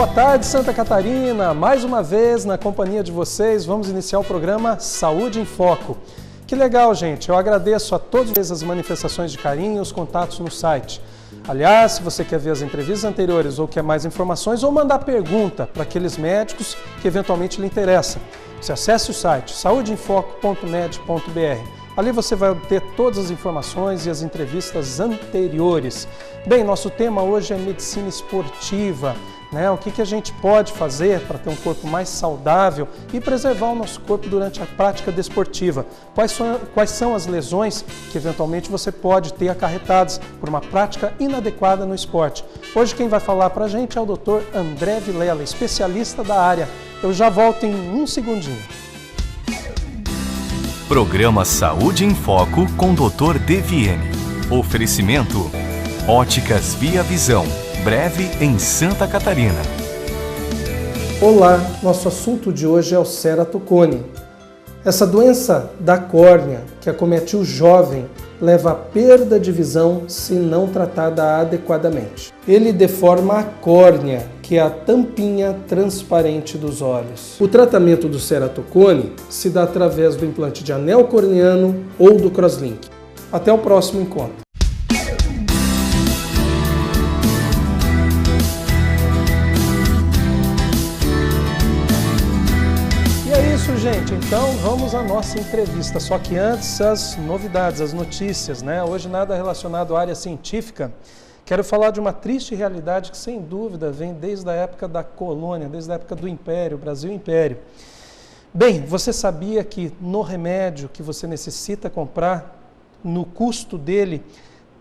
Boa tarde, Santa Catarina. Mais uma vez, na companhia de vocês, vamos iniciar o programa Saúde em Foco. Que legal, gente. Eu agradeço a todas as manifestações de carinho e os contatos no site. Aliás, se você quer ver as entrevistas anteriores ou quer mais informações ou mandar pergunta para aqueles médicos que eventualmente lhe interessam, você acesse o site saudeinfoco.med.br. Ali você vai obter todas as informações e as entrevistas anteriores. Bem, nosso tema hoje é medicina esportiva, né? O que a gente pode fazer para ter um corpo mais saudável e preservar o nosso corpo durante a prática desportiva? Quais são as lesões que eventualmente você pode ter acarretadas por uma prática inadequada no esporte? Hoje quem vai falar para a gente é o Dr. André Vilela, especialista da área. Eu já volto em um segundinho. Programa Saúde em Foco com Dr. Deviene. Oferecimento Óticas Via Visão, breve em Santa Catarina. Olá, nosso assunto de hoje é o ceratocone. Essa doença da córnea que acomete o jovem leva à perda de visão se não tratada adequadamente. Ele deforma a córnea, que é a tampinha transparente dos olhos. O tratamento do ceratocone se dá através do implante de anel corneano ou do crosslink. Até o próximo encontro. Gente, então vamos à nossa entrevista, só que antes as novidades, as notícias, né? Hoje nada relacionado à área científica. Quero falar de uma triste realidade que sem dúvida vem desde a época da colônia, desde a época do Império, Brasil Império. Bem, você sabia que no remédio que você necessita comprar, no custo dele,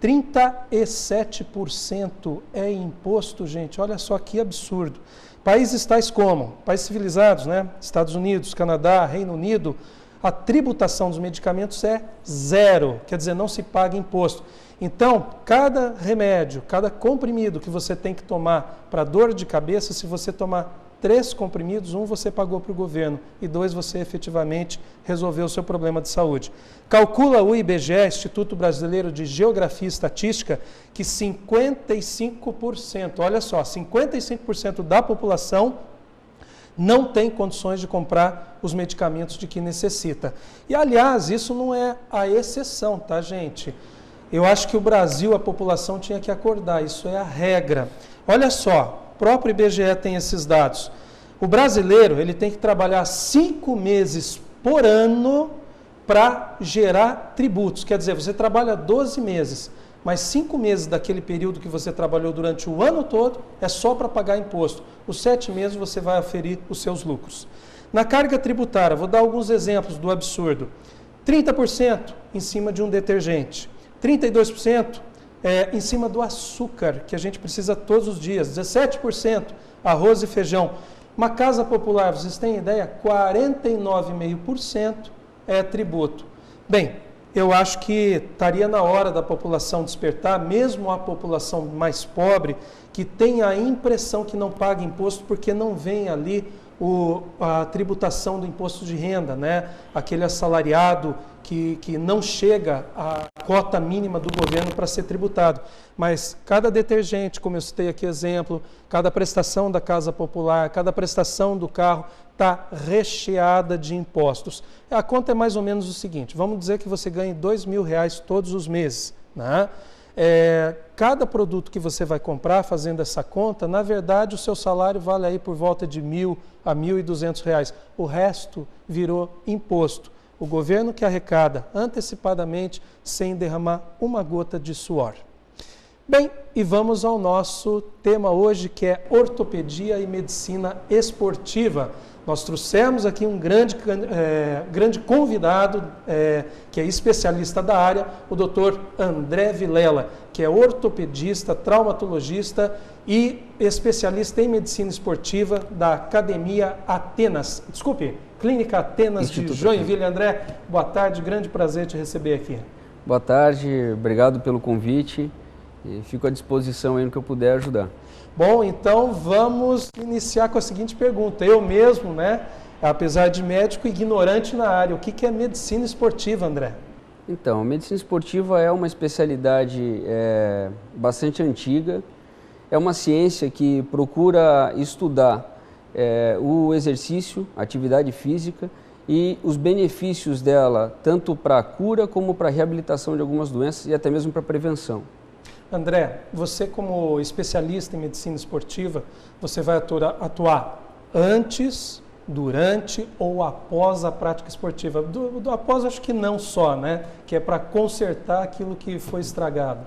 37% é imposto, gente? Olha só que absurdo. Países tais como, países civilizados, né? Estados Unidos, Canadá, Reino Unido, a tributação dos medicamentos é zero, quer dizer, não se paga imposto. Então, cada remédio, cada comprimido que você tem que tomar para dor de cabeça, se você tomar 3 comprimidos, 1 você pagou para o governo e 2 você efetivamente resolveu o seu problema de saúde. Calcula o IBGE, Instituto Brasileiro de Geografia e Estatística, que 55%, olha só, 55% da população não tem condições de comprar os medicamentos de que necessita. E, aliás, isso não é a exceção, tá, gente? Eu acho que o Brasil, a população tinha que acordar, isso é a regra. Olha só. O próprio IBGE tem esses dados. O brasileiro ele tem que trabalhar 5 meses por ano para gerar tributos. Quer dizer, você trabalha 12 meses, mas 5 meses daquele período que você trabalhou durante o ano todo é só para pagar imposto. Os 7 meses você vai aferir os seus lucros. Na carga tributária, vou dar alguns exemplos do absurdo. 30% em cima de um detergente, 32% em cima do açúcar, que a gente precisa todos os dias, 17% arroz e feijão. Uma casa popular, vocês têm ideia? 49,5% é tributo. Bem, eu acho que estaria na hora da população despertar, mesmo a população mais pobre, que tem a impressão que não paga imposto porque não vem ali a tributação do imposto de renda, né? Aquele assalariado que não chega à cota mínima do governo para ser tributado. Mas cada detergente, como eu citei aqui exemplo, cada prestação da casa popular, cada prestação do carro está recheada de impostos. A conta é mais ou menos o seguinte, vamos dizer que você ganhe R$2.000 todos os meses, né? Cada produto que você vai comprar fazendo essa conta, na verdade o seu salário vale aí por volta de R$1.000 a R$1.200. O resto virou imposto. O governo que arrecada antecipadamente sem derramar uma gota de suor. Bem, e vamos ao nosso tema hoje, que é ortopedia e medicina esportiva. Nós trouxemos aqui um grande convidado, que é especialista da área, o Dr. André Vilela, que é ortopedista, traumatologista e especialista em medicina esportiva da Academia Atenas. Desculpe, Clínica Atenas de Joinville. André, boa tarde, grande prazer te receber aqui. Boa tarde, obrigado pelo convite e fico à disposição aí no que eu puder ajudar. Bom, então vamos iniciar com a seguinte pergunta. Eu mesmo, né, apesar de médico, ignorante na área, o que é medicina esportiva, André? Então, a medicina esportiva é uma especialidade bastante antiga é uma ciência que procura estudar o exercício, a atividade física e os benefícios dela, tanto para a cura como para a reabilitação de algumas doenças e até mesmo para a prevenção. André, você como especialista em medicina esportiva, você vai atuar antes, durante ou após a prática esportiva? Do após acho que não só, né? Que é para consertar aquilo que foi estragado.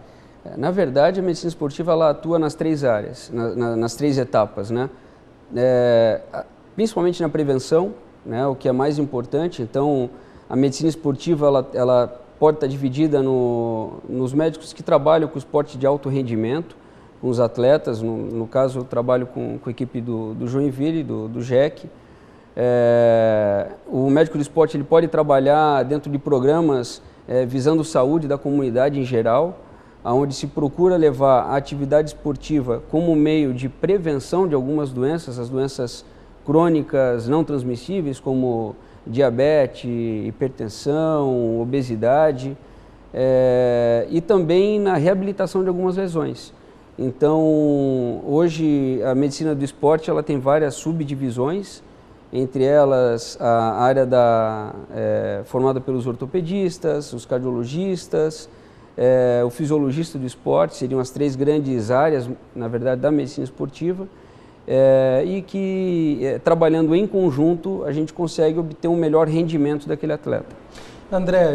Na verdade, a medicina esportiva ela atua nas 3 áreas, nas 3 etapas, né? Principalmente na prevenção, né? O que é mais importante. Então, a medicina esportiva ela pode estar dividida nos médicos que trabalham com o esporte de alto rendimento, com os atletas. No caso, eu trabalho com a equipe do Joinville, do JEC. O médico do esporte ele pode trabalhar dentro de programas visando saúde da comunidade em geral, onde se procura levar a atividade esportiva como meio de prevenção de algumas doenças, as doenças crônicas não transmissíveis, como diabetes, hipertensão, obesidade, e também na reabilitação de algumas lesões. Então, hoje a medicina do esporte ela tem várias subdivisões, entre elas a área formada pelos ortopedistas, os cardiologistas, o fisiologista do esporte, seriam as 3 grandes áreas, na verdade, da medicina esportiva, e que, trabalhando em conjunto, a gente consegue obter um melhor rendimento daquele atleta. André,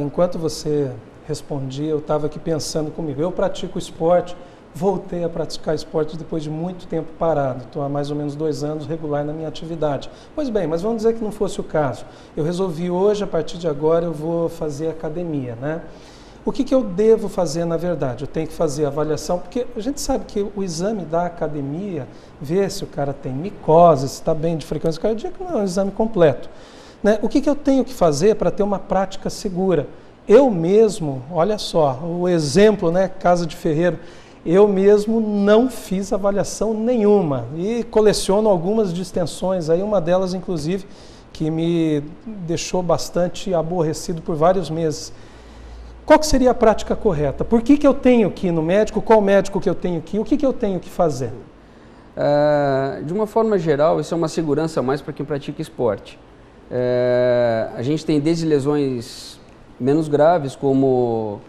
enquanto você respondia, eu estava aqui pensando comigo. Eu pratico esporte, voltei a praticar esporte depois de muito tempo parado. Estou há mais ou menos 2 anos regular na minha atividade. Pois bem, mas vamos dizer que não fosse o caso. Eu resolvi hoje, a partir de agora, eu vou fazer academia, né? O que eu devo fazer, na verdade? Eu tenho que fazer a avaliação, porque a gente sabe que o exame da academia, vê se o cara tem micose, se está bem de frequência cardíaca, não é um exame completo. Né? O que eu tenho que fazer para ter uma prática segura? Eu mesmo, olha só, o exemplo, né, casa de ferreiro, eu mesmo não fiz avaliação nenhuma e coleciono algumas distensões, aí uma delas, inclusive, que me deixou bastante aborrecido por vários meses. Qual que seria a prática correta? Por que eu tenho que ir no médico? Qual médico que eu tenho que ir? O que eu tenho que fazer? De uma forma geral, isso é uma segurança a mais para quem pratica esporte. A gente tem desde lesões menos graves, como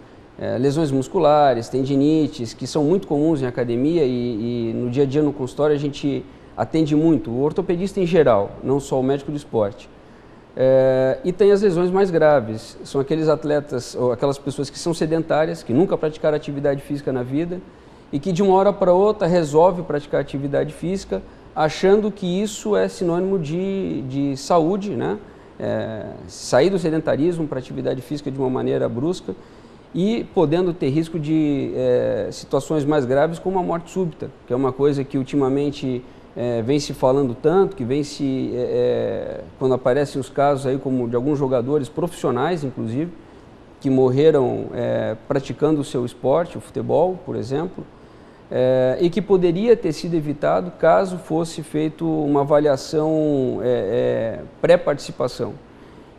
lesões musculares, tendinites, que são muito comuns em academia e no dia a dia no consultório a gente atende muito. O ortopedista em geral, não só o médico do esporte. E tem as lesões mais graves, são aqueles atletas ou aquelas pessoas que são sedentárias, que nunca praticaram atividade física na vida e que de uma hora para outra resolve praticar atividade física achando que isso é sinônimo de saúde, né? Sair do sedentarismo para atividade física de uma maneira brusca e podendo ter risco de situações mais graves como a morte súbita, que é uma coisa que ultimamente vem se falando tanto, que vem se, quando aparecem os casos aí como de alguns jogadores profissionais, inclusive, que morreram praticando o seu esporte, o futebol, por exemplo, e que poderia ter sido evitado caso fosse feito uma avaliação pré-participação.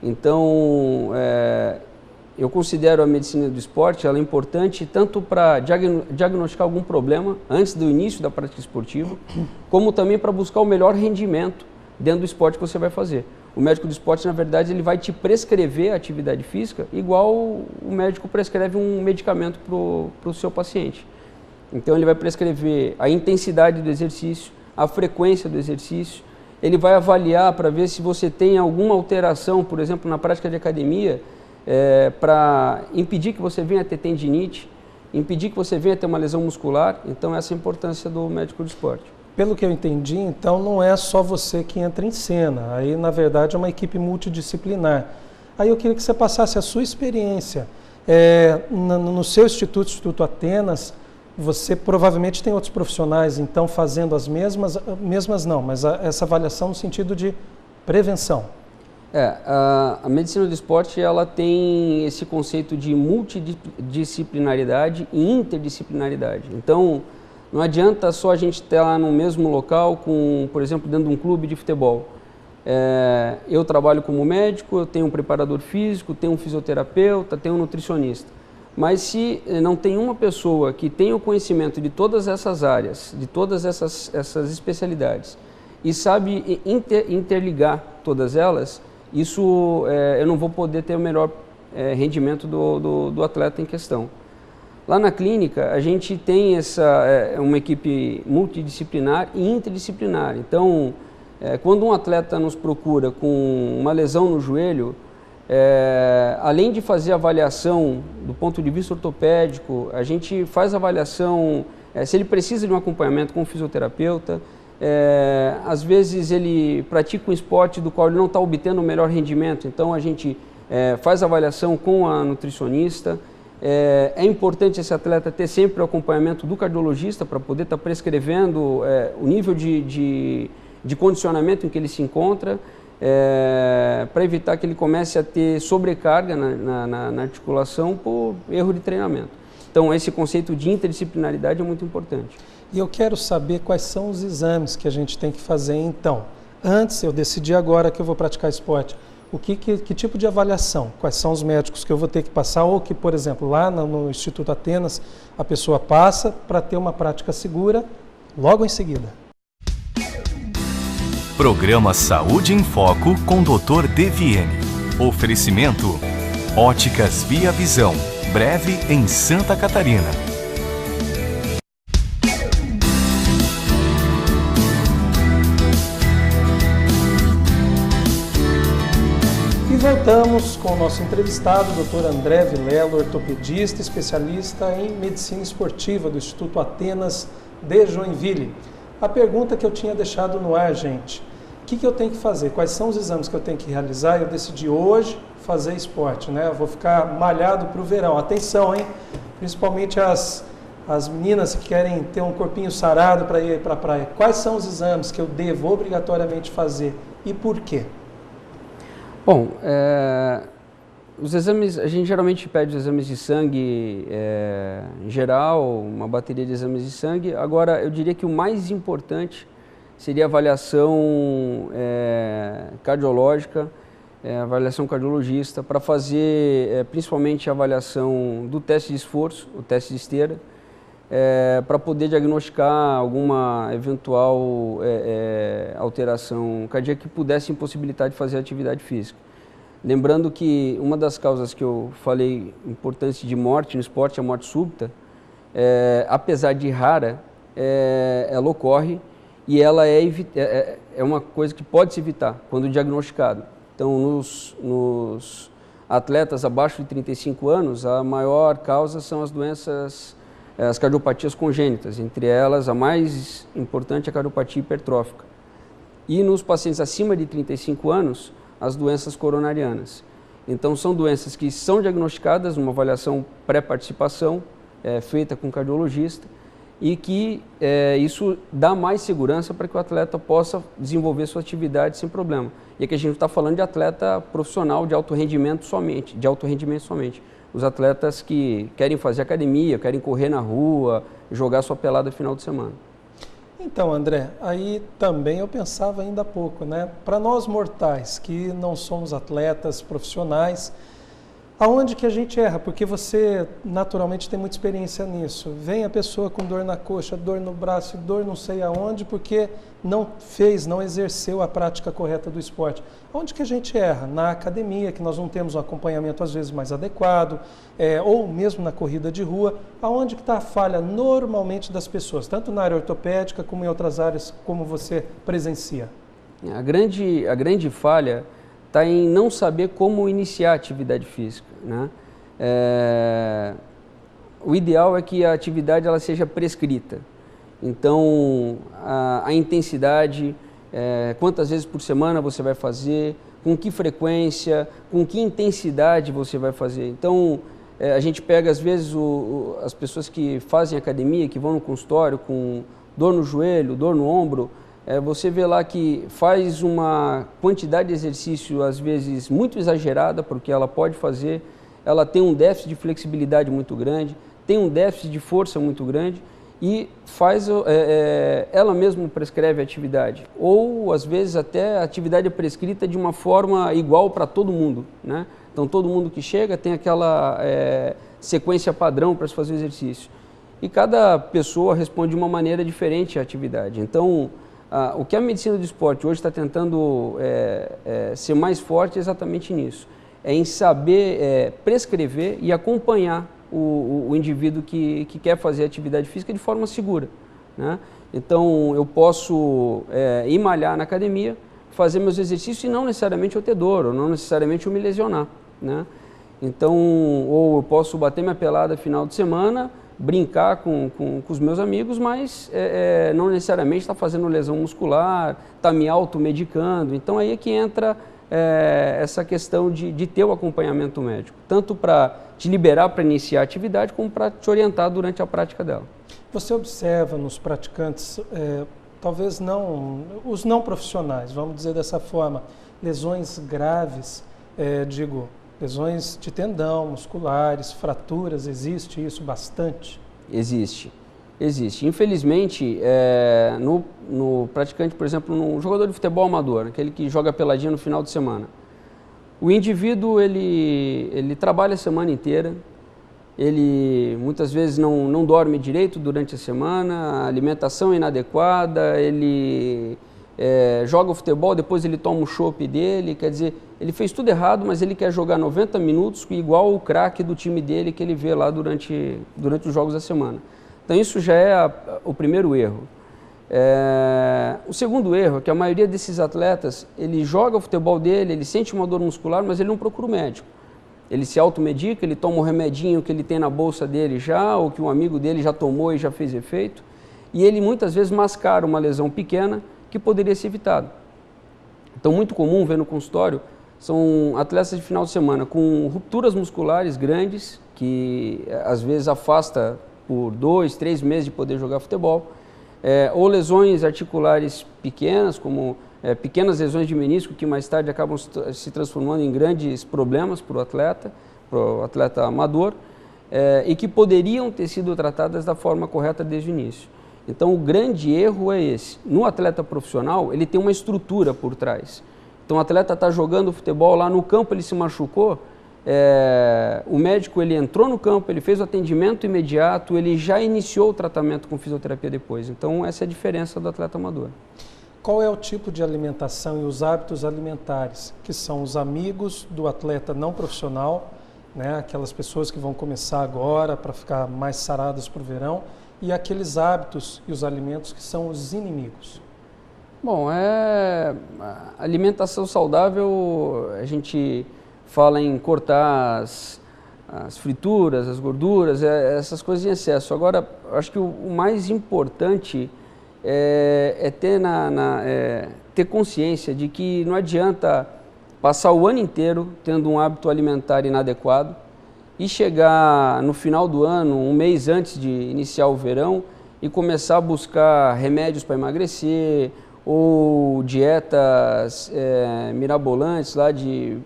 Então, eu considero a medicina do esporte ela é importante tanto para diagnosticar algum problema antes do início da prática esportiva, como também para buscar o melhor rendimento dentro do esporte que você vai fazer. O médico do esporte, na verdade, ele vai te prescrever a atividade física igual o médico prescreve um medicamento para o seu paciente. Então, ele vai prescrever a intensidade do exercício, a frequência do exercício, ele vai avaliar para ver se você tem alguma alteração, por exemplo, na prática de academia, para impedir que você venha a ter tendinite, impedir que você venha a ter uma lesão muscular. Então, essa é a importância do médico do esporte. Pelo que eu entendi, então, não é só você que entra em cena. Aí, na verdade, é uma equipe multidisciplinar. Aí eu queria que você passasse a sua experiência. No seu Instituto Atenas, você provavelmente tem outros profissionais, então, fazendo as mesmas não, mas essa avaliação no sentido de prevenção. A medicina do esporte ela tem esse conceito de multidisciplinaridade e interdisciplinaridade. Então, não adianta só a gente estar lá no mesmo local, por exemplo, dentro de um clube de futebol. Eu trabalho como médico, eu tenho um preparador físico, tenho um fisioterapeuta, tenho um nutricionista. Mas se não tem uma pessoa que tenha o conhecimento de todas essas áreas, de todas essas especialidades, e sabe interligar todas elas, isso eu não vou poder ter o melhor rendimento do atleta em questão. Lá na clínica, a gente tem uma equipe multidisciplinar e interdisciplinar. Então, quando um atleta nos procura com uma lesão no joelho, além de fazer avaliação do ponto de vista ortopédico, a gente faz avaliação se ele precisa de um acompanhamento com um fisioterapeuta. Às vezes ele pratica um esporte do qual ele não está obtendo o melhor rendimento, então a gente faz avaliação com a nutricionista. É importante esse atleta ter sempre o acompanhamento do cardiologista para poder estar prescrevendo o nível de condicionamento em que ele se encontra, para evitar que ele comece a ter sobrecarga na articulação por erro de treinamento. Então esse conceito de interdisciplinaridade é muito importante. E eu quero saber quais são os exames que a gente tem que fazer então. Antes, eu decidi agora que eu vou praticar esporte. Que tipo de avaliação? Quais são os médicos que eu vou ter que passar? Ou que, por exemplo, lá no Instituto Atenas, a pessoa passa para ter uma prática segura logo em seguida. Programa Saúde em Foco com Dr. Deviene. Oferecimento: Óticas Via Visão, Breve em Santa Catarina. Voltamos com o nosso entrevistado, Dr. André Vilela, ortopedista, especialista em medicina esportiva do Instituto Atenas de Joinville. A pergunta que eu tinha deixado no ar, gente, o que eu tenho que fazer? Quais são os exames que eu tenho que realizar? Eu decidi hoje fazer esporte, né? Eu vou ficar malhado para o verão. Atenção, hein? Principalmente as meninas que querem ter um corpinho sarado para ir para a praia. Quais são os exames que eu devo obrigatoriamente fazer e por quê? Bom, os exames, a gente geralmente pede os exames de sangue em geral, uma bateria de exames de sangue. Agora, eu diria que o mais importante seria a avaliação cardiológica, avaliação cardiologista, para fazer principalmente a avaliação do teste de esforço, o teste de esteira, para poder diagnosticar alguma eventual alteração cardíaca que pudesse impossibilitar de fazer atividade física. Lembrando que uma das causas que eu falei importante de morte no esporte é a morte súbita, apesar de rara, ela ocorre e ela é uma coisa que pode se evitar quando diagnosticado. Então, nos atletas abaixo de 35 anos, a maior causa são as doenças, as cardiopatias congênitas, entre elas a mais importante é a cardiopatia hipertrófica. E nos pacientes acima de 35 anos, as doenças coronarianas. Então são doenças que são diagnosticadas numa avaliação pré-participação, feita com o cardiologista, e que isso dá mais segurança para que o atleta possa desenvolver sua atividade sem problema. E aqui a gente está falando de atleta profissional de alto rendimento somente, Os atletas que querem fazer academia, querem correr na rua, jogar sua pelada final de semana. Então, André, aí também eu pensava ainda há pouco, né? Para nós mortais que não somos atletas profissionais, aonde que a gente erra? Porque você naturalmente tem muita experiência nisso. Vem a pessoa com dor na coxa, dor no braço, dor não sei aonde, porque não exerceu a prática correta do esporte. Onde que a gente erra? Na academia, que nós não temos um acompanhamento às vezes mais adequado, ou mesmo na corrida de rua. Aonde que está a falha normalmente das pessoas, tanto na área ortopédica como em outras áreas, como você presencia? A grande falha está em não saber como iniciar a atividade física, né? O ideal é que a atividade ela seja prescrita. Então, a intensidade, quantas vezes por semana você vai fazer, com que frequência, com que intensidade você vai fazer. Então, a gente pega às vezes as pessoas que fazem academia, que vão no consultório com dor no joelho, dor no ombro, você vê lá que faz uma quantidade de exercício, às vezes, muito exagerada, porque ela pode fazer, ela tem um déficit de flexibilidade muito grande, tem um déficit de força muito grande, e faz, ela mesma prescreve a atividade, ou às vezes até a atividade é prescrita de uma forma igual para todo mundo, né? Então todo mundo que chega tem aquela sequência padrão para se fazer o exercício, e cada pessoa responde de uma maneira diferente à atividade. Então o que a medicina do esporte hoje está tentando ser mais forte é exatamente nisso, é em saber prescrever e acompanhar o indivíduo que quer fazer atividade física de forma segura, né? Então eu posso ir malhar na academia, fazer meus exercícios e não necessariamente eu ter dor, ou não necessariamente eu me lesionar, né? Então, ou eu posso bater minha pelada no final de semana, brincar com os meus amigos, mas não necessariamente está fazendo lesão muscular, está me automedicando. Então aí é que entra essa questão de ter o acompanhamento médico, tanto para te liberar para iniciar a atividade, como para te orientar durante a prática dela. Você observa nos praticantes, talvez não, os não profissionais, vamos dizer dessa forma, lesões graves, lesões de tendão, musculares, fraturas, existe isso bastante? Existe. Infelizmente, no praticante, por exemplo, no jogador de futebol amador, aquele que joga peladinha no final de semana, o indivíduo ele trabalha a semana inteira, ele muitas vezes não dorme direito durante a semana, a alimentação é inadequada, ele joga o futebol, depois ele toma o chopp dele, quer dizer, ele fez tudo errado, mas ele quer jogar 90 minutos igual o craque do time dele que ele vê lá durante os jogos da semana. Então isso já é o primeiro erro. O segundo erro é que a maioria desses atletas, ele joga o futebol dele, ele sente uma dor muscular, mas ele não procura o médico. Ele se automedica, ele toma um remedinho que ele tem na bolsa dele já, ou que um amigo dele já tomou e já fez efeito, e ele muitas vezes mascara uma lesão pequena que poderia ser evitada. Então, muito comum ver no consultório, são atletas de final de semana com rupturas musculares grandes, que às vezes afasta por 2, 3 meses de poder jogar futebol, ou lesões articulares pequenas, como pequenas lesões de menisco, que mais tarde acabam se transformando em grandes problemas para o atleta amador, e que poderiam ter sido tratadas da forma correta desde o início. Então o grande erro é esse. No atleta profissional, ele tem uma estrutura por trás. Então o atleta está jogando futebol, lá no campo ele se machucou, o médico ele entrou no campo, ele fez o atendimento imediato, ele já iniciou o tratamento com fisioterapia depois. Então essa é a diferença do atleta amador. Qual é o tipo de alimentação e os hábitos alimentares, que são os amigos do atleta não profissional, né, aquelas pessoas que vão começar agora para ficar mais saradas para o verão, e aqueles hábitos e os alimentos que são os inimigos? Bom, a alimentação saudável, a gente fala em cortar as frituras, as gorduras, essas coisas em excesso. Agora, acho que o mais importante é ter consciência de que não adianta passar o ano inteiro tendo um hábito alimentar inadequado e chegar no final do ano, um mês antes de iniciar o verão, e começar a buscar remédios para emagrecer ou dietas mirabolantes lá de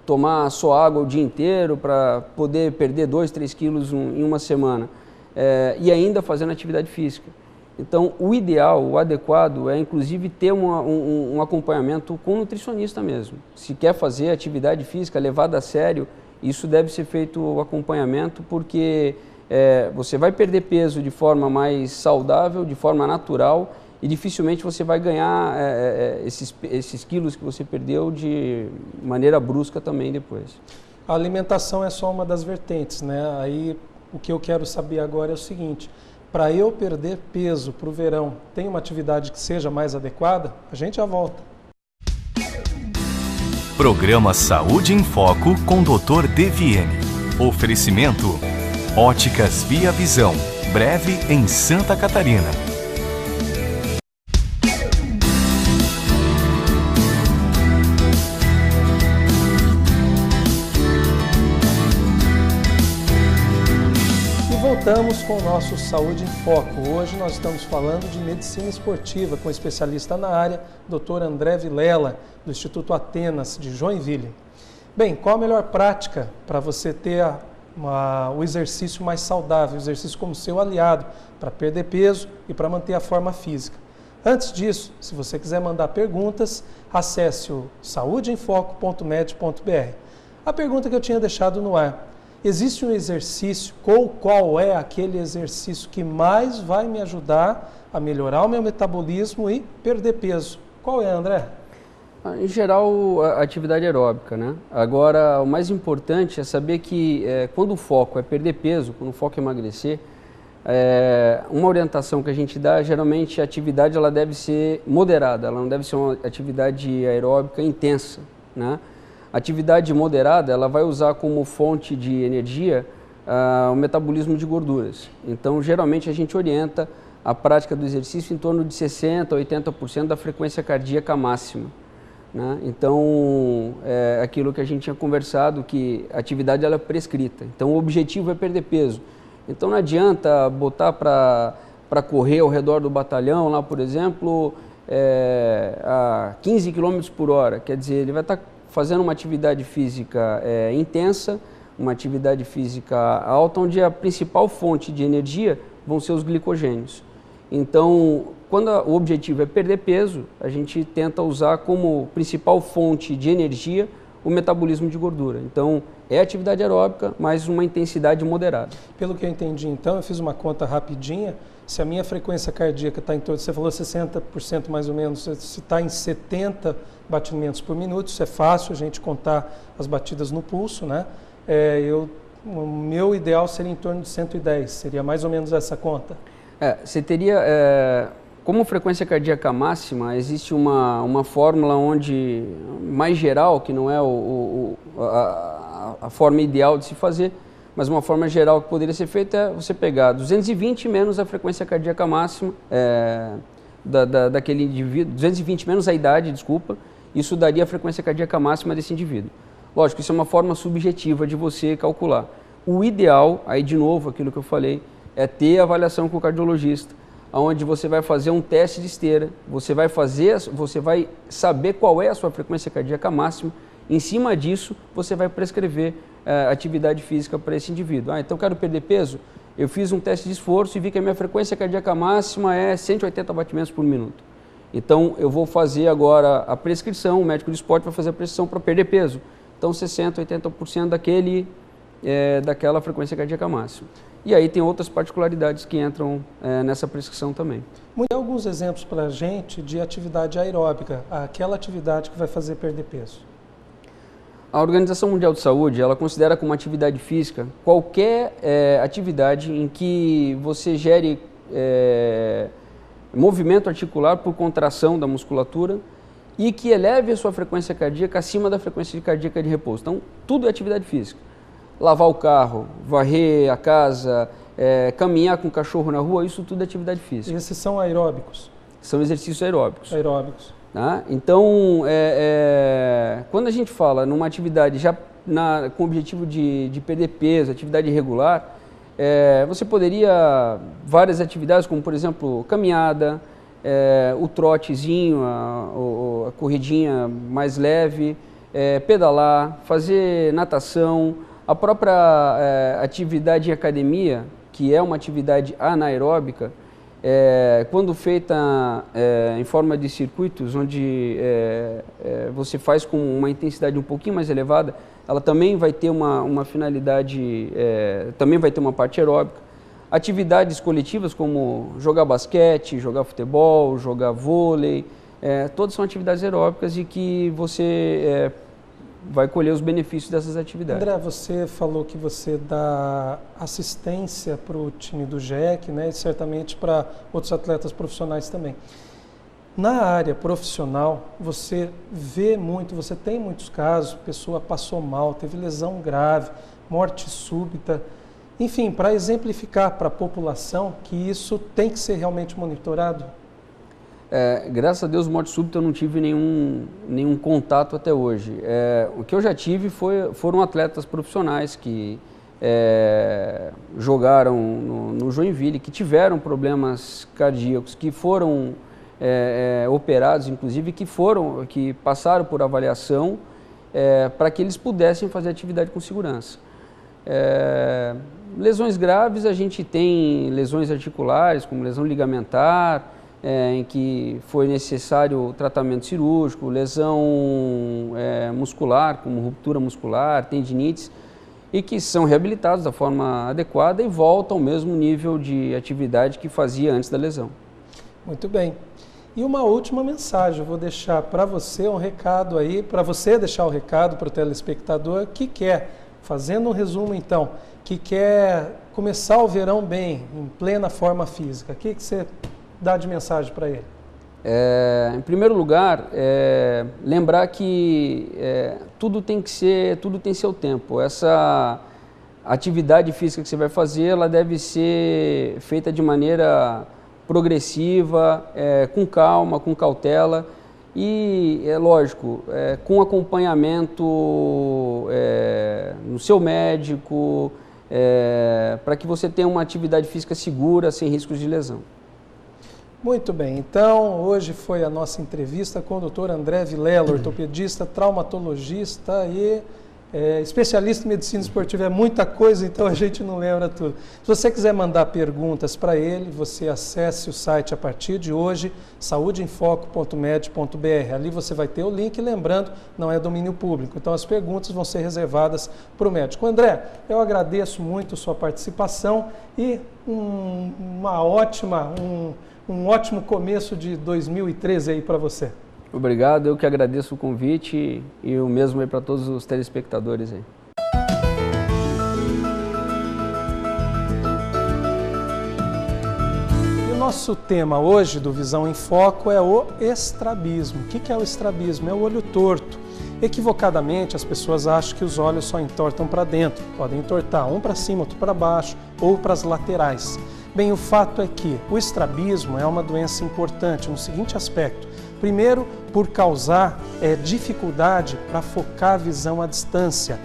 tomar só água o dia inteiro para poder perder 2, 3 quilos em uma semana, e ainda fazendo atividade física. Então, o ideal, o adequado é inclusive ter um acompanhamento com um nutricionista mesmo. Se quer fazer atividade física levada a sério, isso deve ser feito o acompanhamento, porque você vai perder peso de forma mais saudável, de forma natural, e dificilmente você vai ganhar esses quilos que você perdeu de maneira brusca também depois. A alimentação é só uma das vertentes, né? Aí o que eu quero saber agora é o seguinte: para eu perder peso para o verão, tem uma atividade que seja mais adequada? A gente já volta. Programa Saúde em Foco com Dr. Deviene. Oferecimento: Óticas Via Visão, Breve em Santa Catarina. Voltamos com o nosso Saúde em Foco. Hoje nós estamos falando de medicina esportiva com o especialista na área, Dr. André Vilela, do Instituto Atenas de Joinville. Bem, qual a melhor prática para você ter o exercício mais saudável, o exercício como seu aliado para perder peso e para manter a forma física. Antes disso, se você quiser mandar perguntas, acesse o saudeenfoco.med.br. A pergunta que eu tinha deixado no ar: existe um exercício, qual é aquele exercício que mais vai me ajudar a melhorar o meu metabolismo e perder peso? Qual é, André? Em geral, a atividade aeróbica, né? Agora, o mais importante é saber que quando o foco é perder peso, quando o foco é emagrecer, uma orientação que a gente dá, geralmente a atividade ela deve ser moderada, ela não deve ser uma atividade aeróbica intensa, né? A atividade moderada, ela vai usar como fonte de energia o metabolismo de gorduras. Então, geralmente a gente orienta a prática do exercício em torno de 60% a 80% da frequência cardíaca máxima, né? Então, é aquilo que a gente tinha conversado, que a atividade ela é prescrita. Então, o objetivo é perder peso. Então, não adianta botar para correr ao redor do batalhão, lá, por exemplo, a 15 km por hora. Quer dizer, ele vai estar fazendo uma atividade física intensa, uma atividade física alta, onde a principal fonte de energia vão ser os glicogênios. Então, quando o objetivo é perder peso, a gente tenta usar como principal fonte de energia o metabolismo de gordura. Então, é atividade aeróbica, mas uma intensidade moderada. Pelo que eu entendi, então, eu fiz uma conta rapidinha. Se a minha frequência cardíaca está em torno, você falou 60% mais ou menos, se está em 70 batimentos por minuto, isso é fácil a gente contar as batidas no pulso, né? O meu ideal seria em torno de 110, seria mais ou menos essa conta. Você teria, como frequência cardíaca máxima, existe uma fórmula onde, mais geral, que não é a forma ideal de se fazer, mas uma forma geral que poderia ser feita é você pegar 220 menos a frequência cardíaca máxima daquele indivíduo, 220 menos a idade, desculpa, isso daria a frequência cardíaca máxima desse indivíduo. Lógico, isso é uma forma subjetiva de você calcular. O ideal, aí de novo, aquilo que eu falei, é ter avaliação com o cardiologista, onde você vai fazer um teste de esteira, você vai saber qual é a sua frequência cardíaca máxima, em cima disso você vai prescrever atividade física para esse indivíduo. Então eu quero perder peso, eu fiz um teste de esforço e vi que a minha frequência cardíaca máxima é 180 batimentos por minuto. Então eu vou fazer agora a prescrição, o médico de esporte vai fazer a prescrição para perder peso. Então 60%, 80% daquela frequência cardíaca máxima. E aí tem outras particularidades que entram nessa prescrição também. Dê alguns exemplos para a gente de atividade aeróbica, aquela atividade que vai fazer perder peso. A Organização Mundial de Saúde, ela considera como atividade física qualquer atividade em que você gere movimento articular por contração da musculatura e que eleve a sua frequência cardíaca acima da frequência cardíaca de repouso. Então, tudo é atividade física. Lavar o carro, varrer a casa, caminhar com o cachorro na rua, isso tudo é atividade física. E esses são aeróbicos? São exercícios aeróbicos. Aeróbicos. Tá? Então, quando a gente fala numa atividade já com o objetivo de perder peso, atividade regular, você poderia várias atividades, como por exemplo, caminhada, o trotezinho, a corridinha mais leve, pedalar, fazer natação, a própria atividade em academia, que é uma atividade anaeróbica, quando feita em forma de circuitos, onde você faz com uma intensidade um pouquinho mais elevada, ela também vai ter uma finalidade, também vai ter uma parte aeróbica. Atividades coletivas como jogar basquete, jogar futebol, jogar vôlei, todas são atividades aeróbicas e que você vai colher os benefícios dessas atividades. André, você falou que você dá assistência para o time do GEC, né, e certamente para outros atletas profissionais também. Na área profissional, você vê muito, você tem muitos casos, a pessoa passou mal, teve lesão grave, morte súbita, enfim, para exemplificar para a população que isso tem que ser realmente monitorado? Graças a Deus, morte súbita eu não tive nenhum contato até hoje. O que eu já tive foram atletas profissionais que jogaram no Joinville, que tiveram problemas cardíacos, que foram operados, inclusive, que passaram por avaliação para que eles pudessem fazer atividade com segurança. Lesões graves, a gente tem lesões articulares, como lesão ligamentar, em que foi necessário tratamento cirúrgico, lesão muscular, como ruptura muscular, tendinites, e que são reabilitados da forma adequada e voltam ao mesmo nível de atividade que fazia antes da lesão. Muito bem. E uma última mensagem, eu vou deixar para você um recado aí, para você deixar o recado para o telespectador que quer, fazendo um resumo então, que quer começar o verão bem, em plena forma física. O que você dá de mensagem para ele? Em primeiro lugar, lembrar que tudo tem seu tempo. Essa atividade física que você vai fazer, ela deve ser feita de maneira progressiva, com calma, com cautela e, lógico, com acompanhamento no seu médico, para que você tenha uma atividade física segura, sem riscos de lesão. Muito bem, então hoje foi a nossa entrevista com o Dr. André Vilela, ortopedista, traumatologista e especialista em medicina esportiva. É muita coisa, então a gente não lembra tudo. Se você quiser mandar perguntas para ele, você acesse o site a partir de hoje, saudeinfoco.med.br. Ali você vai ter o link, lembrando, não é domínio público, então as perguntas vão ser reservadas para o médico. André, eu agradeço muito a sua participação e um ótimo começo de 2013 aí para você. Obrigado, eu que agradeço o convite e o mesmo aí para todos os telespectadores aí. E o nosso tema hoje do Visão em Foco é o estrabismo. O que é o estrabismo? É o olho torto. Equivocadamente, as pessoas acham que os olhos só entortam para dentro. Podem entortar um para cima, outro para baixo ou para as laterais. Bem, o fato é que o estrabismo é uma doença importante no seguinte aspecto. Primeiro, por causar dificuldade para focar a visão à distância.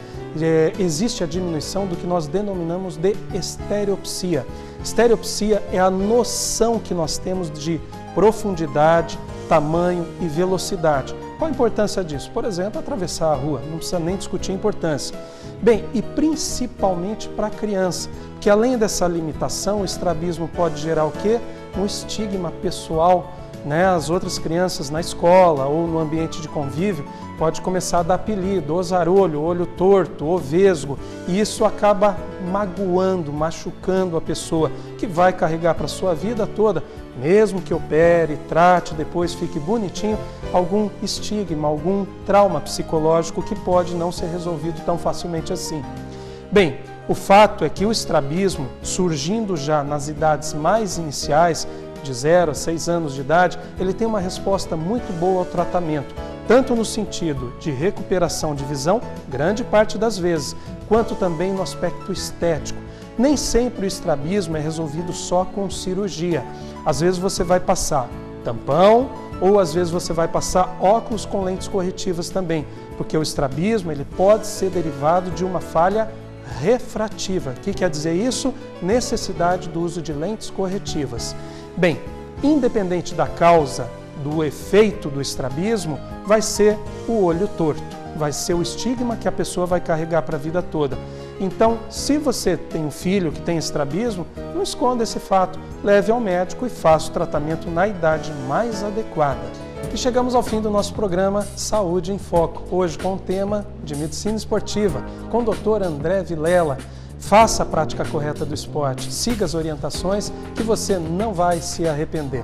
Existe a diminuição do que nós denominamos de estereopsia. Estereopsia é a noção que nós temos de profundidade, tamanho e velocidade. Qual a importância disso? Por exemplo, atravessar a rua, não precisa nem discutir a importância. Bem, e principalmente para a criança, porque além dessa limitação, o estrabismo pode gerar o quê? Um estigma pessoal, né? As outras crianças na escola ou no ambiente de convívio pode começar a dar apelido, o zarolho, olho torto, o vesgo, e isso acaba magoando, machucando a pessoa, que vai carregar para a sua vida toda, mesmo que opere, trate, depois fique bonitinho, algum estigma, algum trauma psicológico que pode não ser resolvido tão facilmente assim. Bem, o fato é que o estrabismo, surgindo já nas idades mais iniciais, de 0 a 6 anos de idade, ele tem uma resposta muito boa ao tratamento, tanto no sentido de recuperação de visão, grande parte das vezes, quanto também no aspecto estético. Nem sempre o estrabismo é resolvido só com cirurgia. Às vezes você vai passar tampão ou às vezes você vai passar óculos com lentes corretivas também, porque o estrabismo ele pode ser derivado de uma falha refrativa. O que quer dizer isso? Necessidade do uso de lentes corretivas. Bem, independente da causa, do efeito do estrabismo, vai ser o olho torto, vai ser o estigma que a pessoa vai carregar para a vida toda. Então, se você tem um filho que tem estrabismo, não esconda esse fato, leve ao médico e faça o tratamento na idade mais adequada. E chegamos ao fim do nosso programa Saúde em Foco, hoje com o tema de medicina esportiva, com o Dr. André Vilela. Faça a prática correta do esporte, siga as orientações que você não vai se arrepender.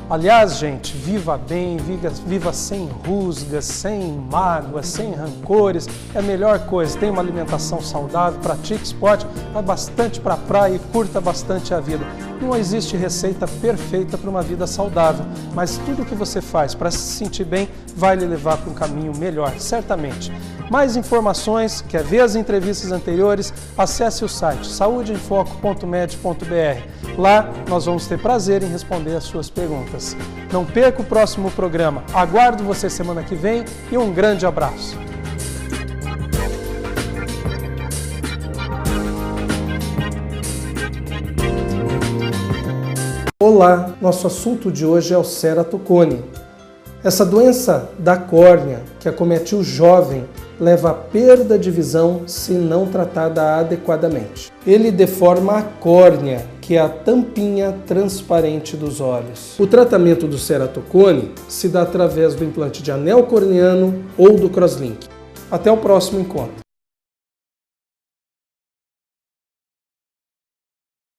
Aliás, gente, viva bem, viva sem rusgas, sem mágoas, sem rancores, é a melhor coisa. Tenha uma alimentação saudável, pratique esporte, vá bastante para a praia e curta bastante a vida. Não existe receita perfeita para uma vida saudável, mas tudo que você faz para se sentir bem vai lhe levar para um caminho melhor, certamente. Mais informações, quer ver as entrevistas anteriores? Acesse o site saudeinfoco.med.br. Lá nós vamos ter prazer em responder as suas perguntas. Não perca o próximo programa. Aguardo você semana que vem e um grande abraço. Olá, nosso assunto de hoje é o ceratocone. Essa doença da córnea que acomete o jovem leva à perda de visão se não tratada adequadamente. Ele deforma a córnea, que é a tampinha transparente dos olhos. O tratamento do ceratocone se dá através do implante de anel corneano ou do crosslink. Até o próximo encontro.